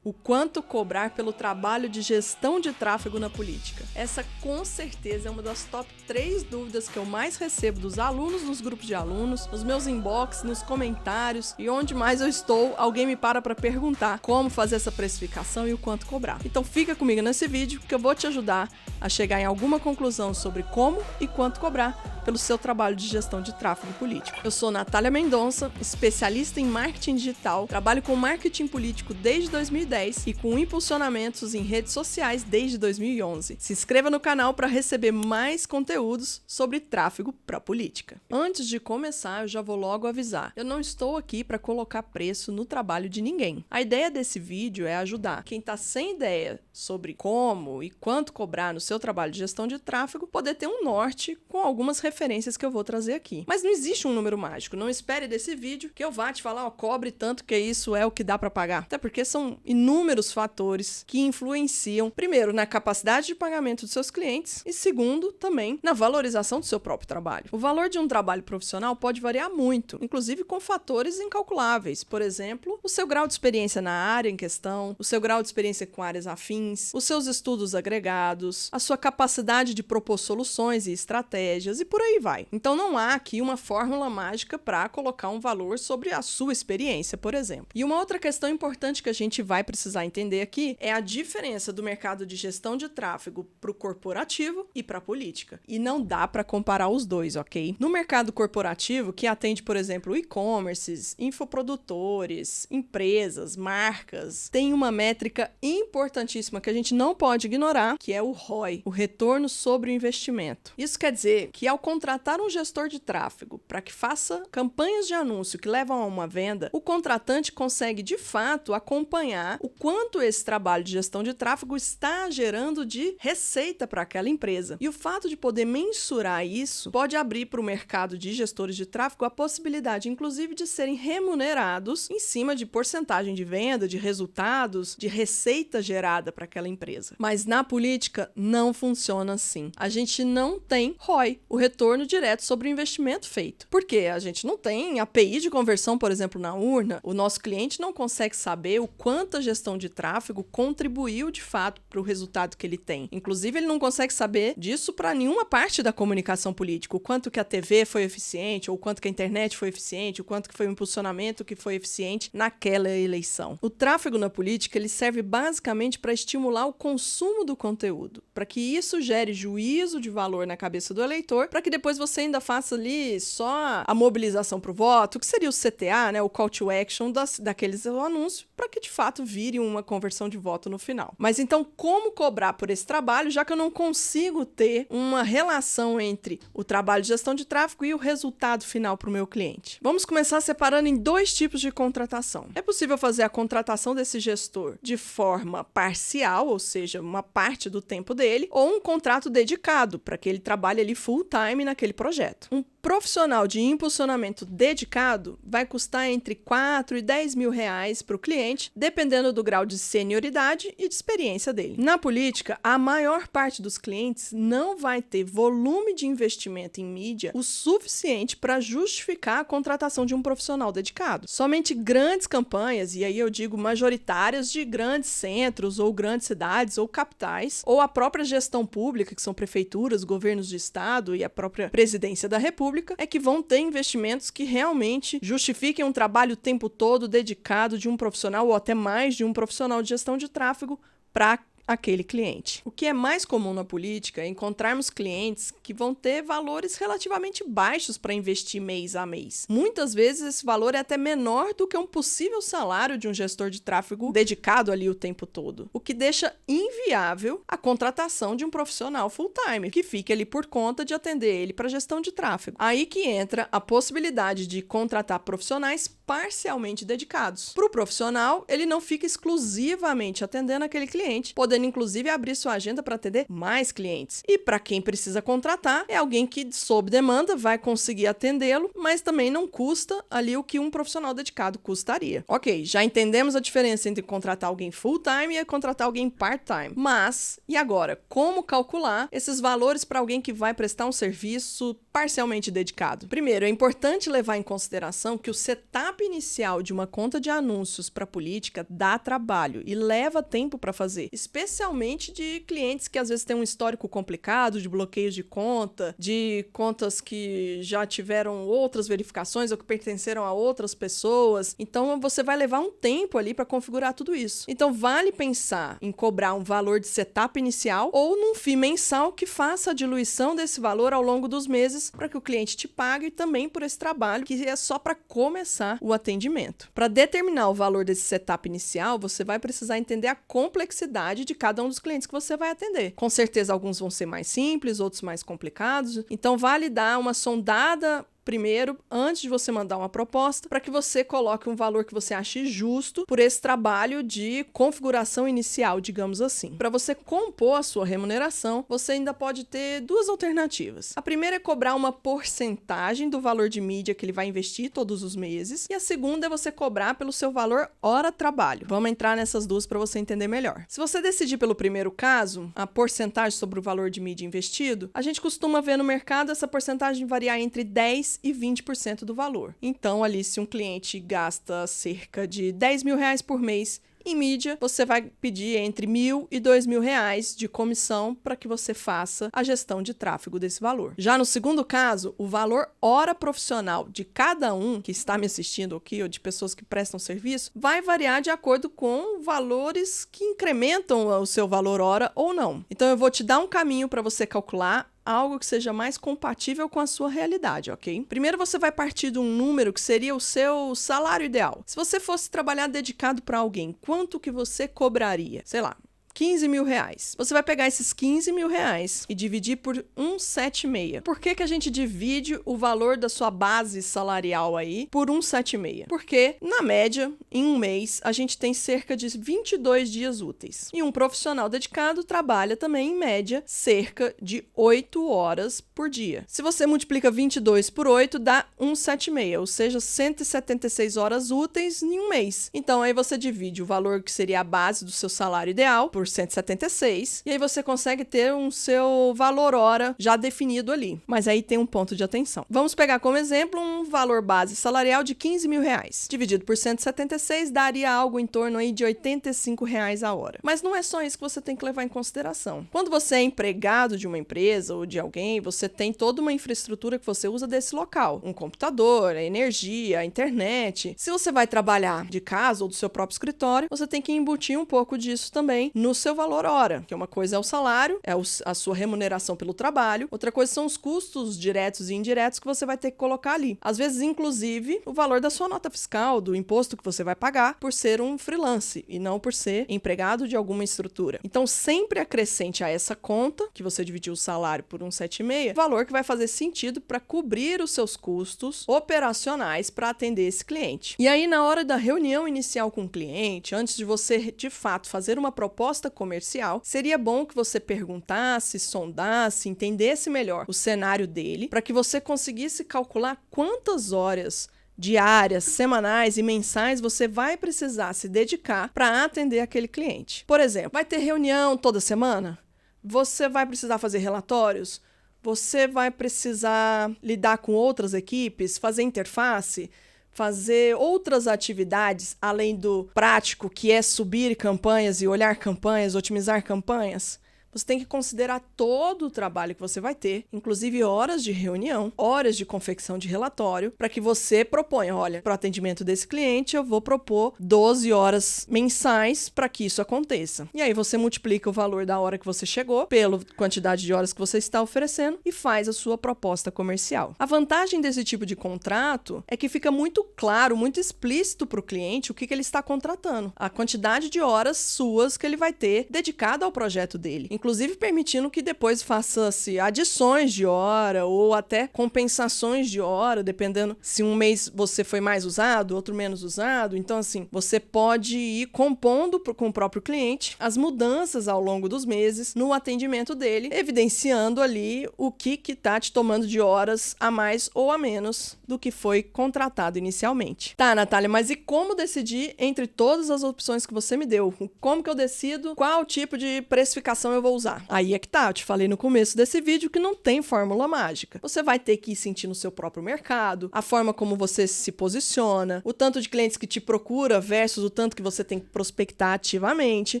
O quanto cobrar pelo trabalho de gestão de tráfego na política? Essa com certeza é uma das top 3 dúvidas que eu mais recebo dos alunos nos grupos de alunos, nos meus inbox, nos comentários e onde mais eu estou, alguém me para perguntar como fazer essa precificação e o quanto cobrar. Então fica comigo nesse vídeo que eu vou te ajudar a chegar em alguma conclusão sobre como e quanto cobrar pelo seu trabalho de gestão de tráfego político. Eu sou Natália Mendonça, especialista em marketing digital, trabalho com marketing político desde 2010 e com impulsionamentos em redes sociais desde 2011. Se inscreva no canal para receber mais conteúdos sobre tráfego para política. Antes de começar, eu já vou logo avisar. Eu não estou aqui para colocar preço no trabalho de ninguém. A ideia desse vídeo é ajudar quem está sem ideia sobre como e quanto cobrar no seu trabalho de gestão de tráfego, poder ter um norte com algumas referências que eu vou trazer aqui. Mas não existe um número mágico. Não espere desse vídeo que eu vá te falar, cobre tanto que isso é o que dá para pagar. Até porque são inúmeros fatores que influenciam, primeiro, na capacidade de pagamento dos seus clientes e, segundo, também na valorização do seu próprio trabalho. O valor de um trabalho profissional pode variar muito, inclusive com fatores incalculáveis. Por exemplo, o seu grau de experiência na área em questão, o seu grau de experiência com áreas afins, os seus estudos agregados, a sua capacidade de propor soluções e estratégias e por aí vai. Então não há aqui uma fórmula mágica para colocar um valor sobre a sua experiência, por exemplo. E uma outra questão importante que a gente vai precisar entender aqui é a diferença do mercado de gestão de tráfego para o corporativo e para a política. E não dá para comparar os dois, ok? No mercado corporativo, que atende, por exemplo, e-commerces, infoprodutores, empresas, marcas, tem uma métrica importantíssima que a gente não pode ignorar, que é o ROI, o retorno sobre o investimento. Isso quer dizer que ao contratar um gestor de tráfego para que faça campanhas de anúncio que levam a uma venda, o contratante consegue de fato acompanhar o quanto esse trabalho de gestão de tráfego está gerando de receita para aquela empresa. E o fato de poder mensurar isso pode abrir para o mercado de gestores de tráfego a possibilidade, inclusive, de serem remunerados em cima de porcentagem de venda, de resultados, de receita gerada para aquela empresa. Mas na política não funciona assim. A gente não tem ROI, o retorno direto sobre o investimento feito. Por quê? A gente não tem API de conversão, por exemplo, na urna. O nosso cliente não consegue saber o quanto a gestão de tráfego contribuiu de fato para o resultado que ele tem. Inclusive, ele não consegue saber disso para nenhuma parte da comunicação política. O quanto que a TV foi eficiente, ou o quanto que a internet foi eficiente, o quanto que foi o impulsionamento que foi eficiente naquela eleição. O tráfego na política, ele serve basicamente para estimular o consumo do conteúdo, para que isso gere juízo de valor na cabeça do eleitor, para que depois você ainda faça ali só a mobilização para o voto, que seria o CTA, né, o call to action daqueles anúncios, para que de fato vire uma conversão de voto no final. Mas então, como cobrar por esse trabalho, já que eu não consigo ter uma relação entre o trabalho de gestão de tráfego e o resultado final para o meu cliente? Vamos começar separando em dois tipos de contratação. É possível fazer a contratação desse gestor de forma parcial, ou seja, uma parte do tempo dele, ou um contrato dedicado, para que ele trabalhe ali full time naquele projeto. Um profissional de impulsionamento dedicado vai custar entre 4 e 10 mil reais para o cliente, dependendo do grau de senioridade e de experiência dele. Na política, a maior parte dos clientes não vai ter volume de investimento em mídia o suficiente para justificar a contratação de um profissional dedicado. Somente grandes campanhas, e aí eu digo majoritárias, de grandes centros ou grandes cidades ou capitais, ou a própria gestão pública, que são prefeituras, governos de estado e a própria presidência da República, é que vão ter investimentos que realmente justifiquem um trabalho o tempo todo dedicado de um profissional ou até mais de um profissional de gestão de tráfego para aquele cliente. O que é mais comum na política é encontrarmos clientes que vão ter valores relativamente baixos para investir mês a mês. Muitas vezes esse valor é até menor do que um possível salário de um gestor de tráfego dedicado ali o tempo todo, o que deixa inviável a contratação de um profissional full-time, que fique ali por conta de atender ele para gestão de tráfego. Aí que entra a possibilidade de contratar profissionais parcialmente dedicados. Para o profissional, ele não fica exclusivamente atendendo aquele cliente, podendo podendo inclusive abrir sua agenda para atender mais clientes. E para quem precisa contratar, é alguém que sob demanda vai conseguir atendê-lo, mas também não custa ali o que um profissional dedicado custaria. Ok, já entendemos a diferença entre contratar alguém full-time e contratar alguém part-time. Mas, e agora? Como calcular esses valores para alguém que vai prestar um serviço parcialmente dedicado? Primeiro, é importante levar em consideração que o setup inicial de uma conta de anúncios para política dá trabalho e leva tempo para fazer, especialmente de clientes que às vezes têm um histórico complicado de bloqueios de conta, de contas que já tiveram outras verificações ou que pertenceram a outras pessoas. Então, você vai levar um tempo ali para configurar tudo isso. Então, vale pensar em cobrar um valor de setup inicial ou num FII mensal que faça a diluição desse valor ao longo dos meses para que o cliente te pague também por esse trabalho que é só para começar o atendimento. Para determinar o valor desse setup inicial, você vai precisar entender a complexidade de cada um dos clientes que você vai atender. Com certeza, alguns vão ser mais simples, outros mais complicados. Então, vale dar uma sondada primeiro, antes de você mandar uma proposta, para que você coloque um valor que você ache justo por esse trabalho de configuração inicial, digamos assim. Para você compor a sua remuneração, você ainda pode ter duas alternativas. A primeira é cobrar uma porcentagem do valor de mídia que ele vai investir todos os meses, e a segunda é você cobrar pelo seu valor hora-trabalho. Vamos entrar nessas duas para você entender melhor. Se você decidir pelo primeiro caso, a porcentagem sobre o valor de mídia investido, a gente costuma ver no mercado essa porcentagem variar entre 10% e 20% do valor. Então, ali, se um cliente gasta cerca de R$10.000 por mês em mídia, você vai pedir entre R$1.000 e R$2.000 de comissão para que você faça a gestão de tráfego desse valor. Já no segundo caso, o valor hora profissional de cada um que está me assistindo aqui, ou de pessoas que prestam serviço, vai variar de acordo com valores que incrementam o seu valor hora ou não. Então, eu vou te dar um caminho para você calcular algo que seja mais compatível com a sua realidade, ok? Primeiro, você vai partir de um número que seria o seu salário ideal. Se você fosse trabalhar dedicado para alguém, quanto que você cobraria? Sei lá, R$15.000. Você vai pegar esses R$15.000 e dividir por 1,76. Por que a gente divide o valor da sua base salarial aí por 1,76? Porque, na média, em um mês, a gente tem cerca de 22 dias úteis. E um profissional dedicado trabalha também, em média, cerca de 8 horas por dia. Se você multiplica 22 por 8, dá 1,76, ou seja, 176 horas úteis em um mês. Então, aí você divide o valor que seria a base do seu salário ideal por 176, e aí você consegue ter um seu valor hora já definido ali. Mas aí tem um ponto de atenção. Vamos pegar como exemplo um valor base salarial de R$15.000. Dividido por 176 daria algo em torno aí de R$85 a hora. Mas não é só isso que você tem que levar em consideração. Quando você é empregado de uma empresa ou de alguém, você tem toda uma infraestrutura que você usa desse local. Um computador, a energia, a internet. Se você vai trabalhar de casa ou do seu próprio escritório, você tem que embutir um pouco disso também no seu valor hora, que uma coisa é o salário, é a sua remuneração pelo trabalho, outra coisa são os custos diretos e indiretos que você vai ter que colocar ali. Às vezes, inclusive, o valor da sua nota fiscal, do imposto que você vai pagar por ser um freelance e não por ser empregado de alguma estrutura. Então, sempre acrescente a essa conta, que você dividiu o salário por 1,76, valor que vai fazer sentido para cobrir os seus custos operacionais para atender esse cliente. E aí, na hora da reunião inicial com o cliente, antes de você, de fato, fazer uma proposta comercial, seria bom que você perguntasse, sondasse, entendesse melhor o cenário dele, para que você conseguisse calcular quantas horas diárias, semanais e mensais você vai precisar se dedicar para atender aquele cliente. Por exemplo, vai ter reunião toda semana? Você vai precisar fazer relatórios? Você vai precisar lidar com outras equipes, fazer interface? Fazer outras atividades além do prático, que é subir campanhas e olhar campanhas, otimizar campanhas? Você tem que considerar todo o trabalho que você vai ter, inclusive horas de reunião, horas de confecção de relatório, para que você proponha, olha, para o atendimento desse cliente eu vou propor 12 horas mensais para que isso aconteça. E aí você multiplica o valor da hora que você chegou pela quantidade de horas que você está oferecendo e faz a sua proposta comercial. A vantagem desse tipo de contrato é que fica muito claro, muito explícito para o cliente o que ele está contratando, a quantidade de horas suas que ele vai ter dedicado ao projeto dele. inclusive permitindo que depois faça-se adições de hora ou até compensações de hora, dependendo se um mês você foi mais usado, outro menos usado. Então, assim, você pode ir compondo com o próprio cliente as mudanças ao longo dos meses no atendimento dele, evidenciando ali o que tá te tomando de horas a mais ou a menos do que foi contratado inicialmente. Tá, Natália, mas e como decidir entre todas as opções que você me deu? Como que eu decido qual tipo de precificação eu vou usar? Aí é que tá, eu te falei no começo desse vídeo que não tem fórmula mágica. Você vai ter que ir sentindo o seu próprio mercado, a forma como você se posiciona, o tanto de clientes que te procura versus o tanto que você tem que prospectar ativamente,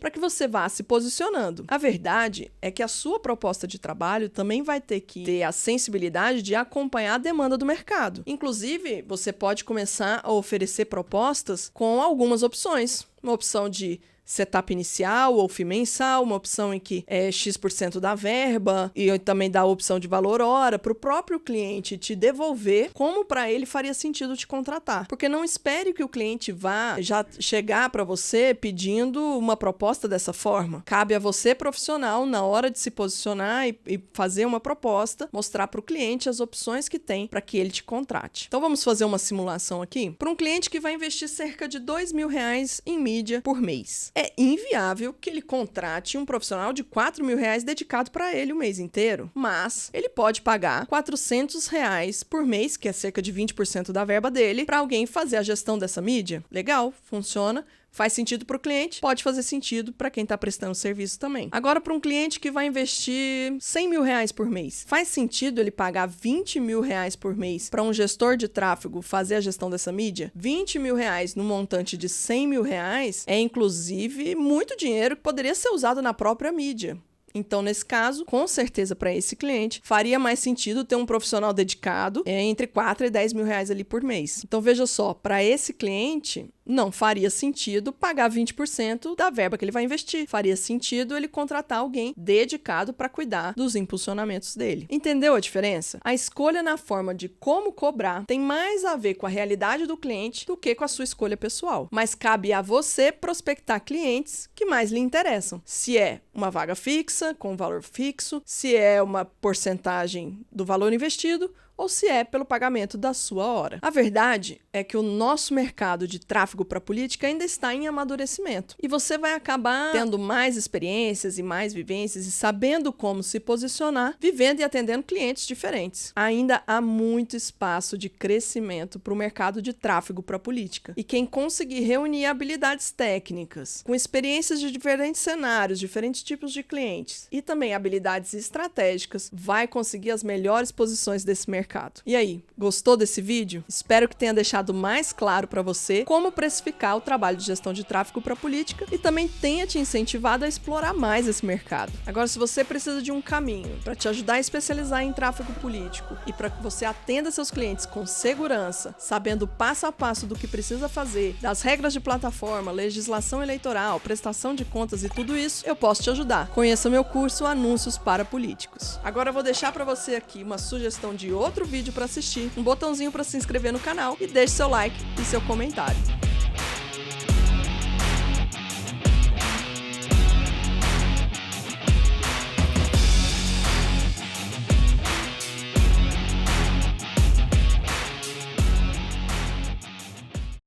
para que você vá se posicionando. A verdade é que a sua proposta de trabalho também vai ter que ter a sensibilidade de acompanhar a demanda do mercado. Inclusive, você pode começar a oferecer propostas com algumas opções. Uma opção de setup inicial ou FII mensal, uma opção em que é X% da verba, e também dá a opção de valor hora para o próprio cliente te devolver como para ele faria sentido te contratar. Porque não espere que o cliente vá já chegar para você pedindo uma proposta dessa forma. Cabe a você, profissional, na hora de se posicionar e fazer uma proposta, mostrar para o cliente as opções que tem para que ele te contrate. Então vamos fazer uma simulação aqui. Para um cliente que vai investir cerca de R$2.000 em mídia por mês. É inviável que ele contrate um profissional de R$4.000 dedicado para ele o mês inteiro, mas ele pode pagar R$400 por mês, que é cerca de 20% da verba dele, para alguém fazer a gestão dessa mídia. Legal, funciona. Faz sentido para o cliente, pode fazer sentido para quem está prestando serviço também. Agora, para um cliente que vai investir R$100.000 por mês, faz sentido ele pagar R$20.000 por mês para um gestor de tráfego fazer a gestão dessa mídia? R$20.000 no montante de R$100.000 é, inclusive, muito dinheiro que poderia ser usado na própria mídia. Então, nesse caso, com certeza para esse cliente, faria mais sentido ter um profissional dedicado entre R$4 e R$10.000 ali por mês. Então, veja só, para esse cliente, não faria sentido pagar 20% da verba que ele vai investir. Faria sentido ele contratar alguém dedicado para cuidar dos impulsionamentos dele. Entendeu a diferença? A escolha na forma de como cobrar tem mais a ver com a realidade do cliente do que com a sua escolha pessoal. Mas cabe a você prospectar clientes que mais lhe interessam. Se é uma vaga fixa, com valor fixo, se é uma porcentagem do valor investido, ou se é pelo pagamento da sua hora. A verdade é que o nosso mercado de tráfego para política ainda está em amadurecimento. E você vai acabar tendo mais experiências e mais vivências e sabendo como se posicionar, vivendo e atendendo clientes diferentes. Ainda há muito espaço de crescimento para o mercado de tráfego para política. E quem conseguir reunir habilidades técnicas, com experiências de diferentes cenários, diferentes tipos de clientes e também habilidades estratégicas, vai conseguir as melhores posições desse mercado. E aí, gostou desse vídeo? Espero que tenha deixado mais claro para você como precificar o trabalho de gestão de tráfego para política e também tenha te incentivado a explorar mais esse mercado. Agora, se você precisa de um caminho para te ajudar a especializar em tráfego político e para que você atenda seus clientes com segurança, sabendo passo a passo do que precisa fazer, das regras de plataforma, legislação eleitoral, prestação de contas e tudo isso, eu posso te ajudar. Conheça meu curso Anúncios para Políticos. Agora eu vou deixar para você aqui uma sugestão de outro vídeo para assistir, um botãozinho para se inscrever no canal e deixe seu like e seu comentário.